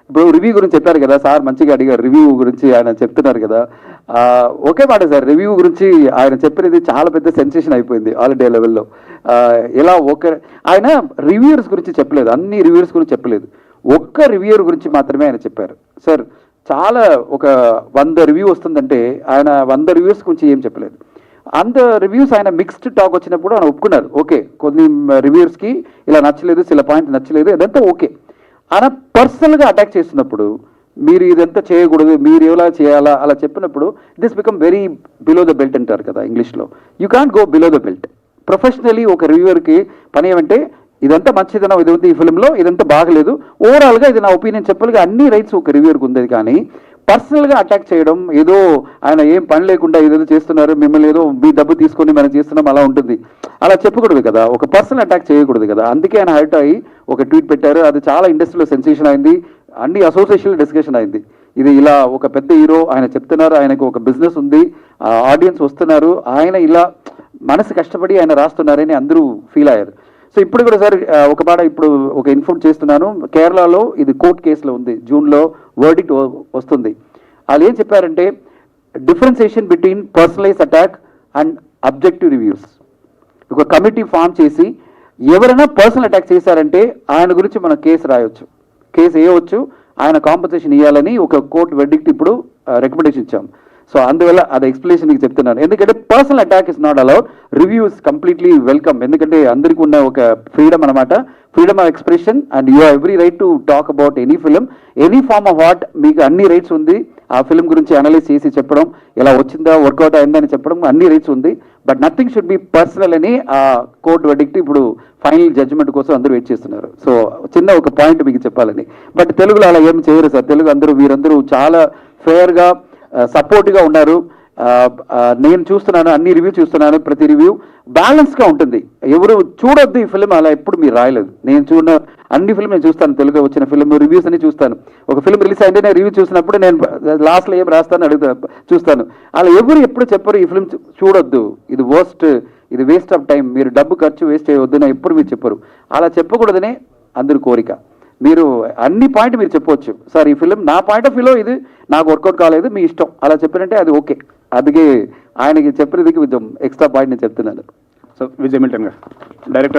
ఇప్పుడు రివ్యూ గురించి చెప్పారు కదా సార్, మంచిగా అడిగారు. రివ్యూ గురించి ఆయన చెప్తున్నారు కదా, ఒకే మాట సార్, రివ్యూ గురించి ఆయన చెప్పినది చాలా పెద్ద సెన్సేషన్ అయిపోయింది ఆల్ ఇండియా లెవెల్లో. ఎలా ఆయన రివ్యూర్స్ గురించి చెప్పలేదు, అన్ని రివ్యూర్స్ గురించి చెప్పలేదు, ఒక్క రివ్యూర్ గురించి మాత్రమే ఆయన చెప్పారు. సార్ చాలా ఒక 100 రివ్యూ వస్తుందంటే ఆయన 100 రివ్యూస్ గురించి ఏం చెప్పలేదు. అంత రివ్యూస్ ఆయన మిక్స్డ్ టాక్ వచ్చినప్పుడు ఆయన ఒప్పుకున్నారు, ఓకే కొన్ని రివ్యూర్స్కి ఇలా నచ్చలేదు, చిల పాయింట్ నచ్చలేదు, అదంతా ఓకే. ఆయన పర్సనల్గా అటాక్ చేస్తున్నప్పుడు మీరు ఇదంతా చేయకూడదు, మీరు ఎలా చేయాలా అలా చెప్పినప్పుడు this become very below the belt అంటారు కదా ఇంగ్లీష్లో. You can't go below the belt. Professionally ఒక రివ్యూవర్కి పని ఏమంటే ఇదంతా మంచిదనం, ఇది ఉంది ఈ ఫిల్మ్లో, ఇదంతా బాగలేదు, ఓవరాల్గా ఇది నా ఒపీనియన్ చెప్పాలిగా అన్ని రైట్స్ ఒక రివ్యూవర్కి ఉంది. కానీ పర్సనల్గా అటాక్ చేయడం, ఏదో ఆయన ఏం పని లేకుండా ఏదేదో చేస్తున్నారు, మిమ్మల్ని ఏదో మీ డబ్బు తీసుకొని మనం చేస్తున్నాం అలా ఉంటుంది, అలా చెప్పకూడదు కదా, ఒక పర్సనల్ అటాక్ చేయకూడదు కదా. అందుకే ఆయన హర్ట్ అయ్యి ఒక ట్వీట్ పెట్టారు. అది చాలా ఇండస్ట్రీలో సెన్సేషన్ అయింది, అన్ని అసోసియేషన్లో డిస్కషన్ అయింది. ఇది ఇలా ఒక పెద్ద హీరో ఆయన చెప్తున్నారు, ఆయనకు ఒక బిజినెస్ ఉంది, ఆడియన్స్ వస్తున్నారు, ఆయన ఇలా మనసు కష్టపడి ఆయన రాస్తున్నారని అందరూ ఫీల్ అయ్యారు. సో ఇప్పుడు కూడా సార్ ఒక మాట ఇప్పుడు ఒక ఇన్ఫార్మ్ చేస్తున్నాను, కేరళలో ఇది కోర్ట్ కేసులో ఉంది, జూన్లో వర్డిక్ట్ వస్తుంది. వాళ్ళు ఏం చెప్పారంటే differentiation between personalise attack and objective reviews. ఒక కమిటీ ఫామ్ చేసి ఎవరైనా పర్సనల్ అటాక్ చేశారంటే ఆయన గురించి మనం కేసు రాయొచ్చు, కేసు వేయవచ్చు, ఆయన కాంపన్సేషన్ ఇవ్వాలని ఒక కోర్టు వర్డిక్ట్ ఇప్పుడు రికమెండేషన్ ఇచ్చాం. సో అందువల్ల అది ఎక్స్ప్లెనేషన్ మీకు చెప్తున్నాను. ఎందుకంటే personal attack is not allowed, review is completely welcome. ఎందుకంటే అందరికీ ఉన్న ఒక ఫ్రీడమ్ అనమాట, freedom of expression, and you have every right to talk about any film, any form of art. మీకు అన్ని రైట్స్ ఉంది ఆ ఫిలిం గురించి అనలైజ్ చేసి చెప్పడం, ఎలా వచ్చిందా వర్కౌట్ అయిందని చెప్పడం, అన్ని రైట్స్ ఉంది. But nothing should be personal అని ఆ కోర్టు వర్డిక్ట్ ఇప్పుడు ఫైనల్ జడ్జిమెంట్ కోసం అందరూ వెయిట్ చేస్తున్నారు. సో చిన్న ఒక పాయింట్ మీకు చెప్పాలని. బట్ తెలుగులో అలా ఏం చేయరు సార్, తెలుగు అందరూ వీరందరూ చాలా ఫేర్గా సపోర్ట్గా ఉన్నారు. నేను చూస్తున్నాను, అన్ని రివ్యూ చూస్తున్నాను, ప్రతి రివ్యూ బ్యాలెన్స్గా ఉంటుంది. ఎవరు చూడొద్దు ఈ ఫిలిం అలా ఎప్పుడు మీరు రాయలేదు. నేను చూడ అన్ని ఫిల్మ్ నేను చూస్తాను, తెలుగులో వచ్చిన ఫిల్మ్ రివ్యూస్ అన్ని చూస్తాను. ఒక ఫిల్మ్ రిలీజ్ అయితే నేను రివ్యూ చూసినప్పుడు నేను లాస్ట్లో ఏం రాస్తాను చూస్తాను. అలా ఎవరు ఎప్పుడు చెప్పరు ఈ ఫిల్మ్ చూడొద్దు, ఇది వర్స్ట్, ఇది వేస్ట్ ఆఫ్ టైం, మీరు డబ్బు ఖర్చు వేస్ట్ చేయవద్దు అని ఎప్పుడు మీరు చెప్పరు. అలా చెప్పకూడదనే అందరి కోరిక. మీరు అన్ని పాయింట్ మీరు చెప్పవచ్చు, సార్ ఈ ఫిలిం నా పాయింట్ ఆఫ్ వ్యూలో ఇది నాకు వర్కౌట్ కాలేదు, మీ ఇష్టం అలా చెప్పారంటే అది ఓకే. అందుకే ఆయనకి చెప్పినదికి కొంచెం ఎక్స్ట్రా పాయింట్ నేను చెప్తున్నాను. సో విజయ్ మిల్టన్ గారు, డైరెక్టర్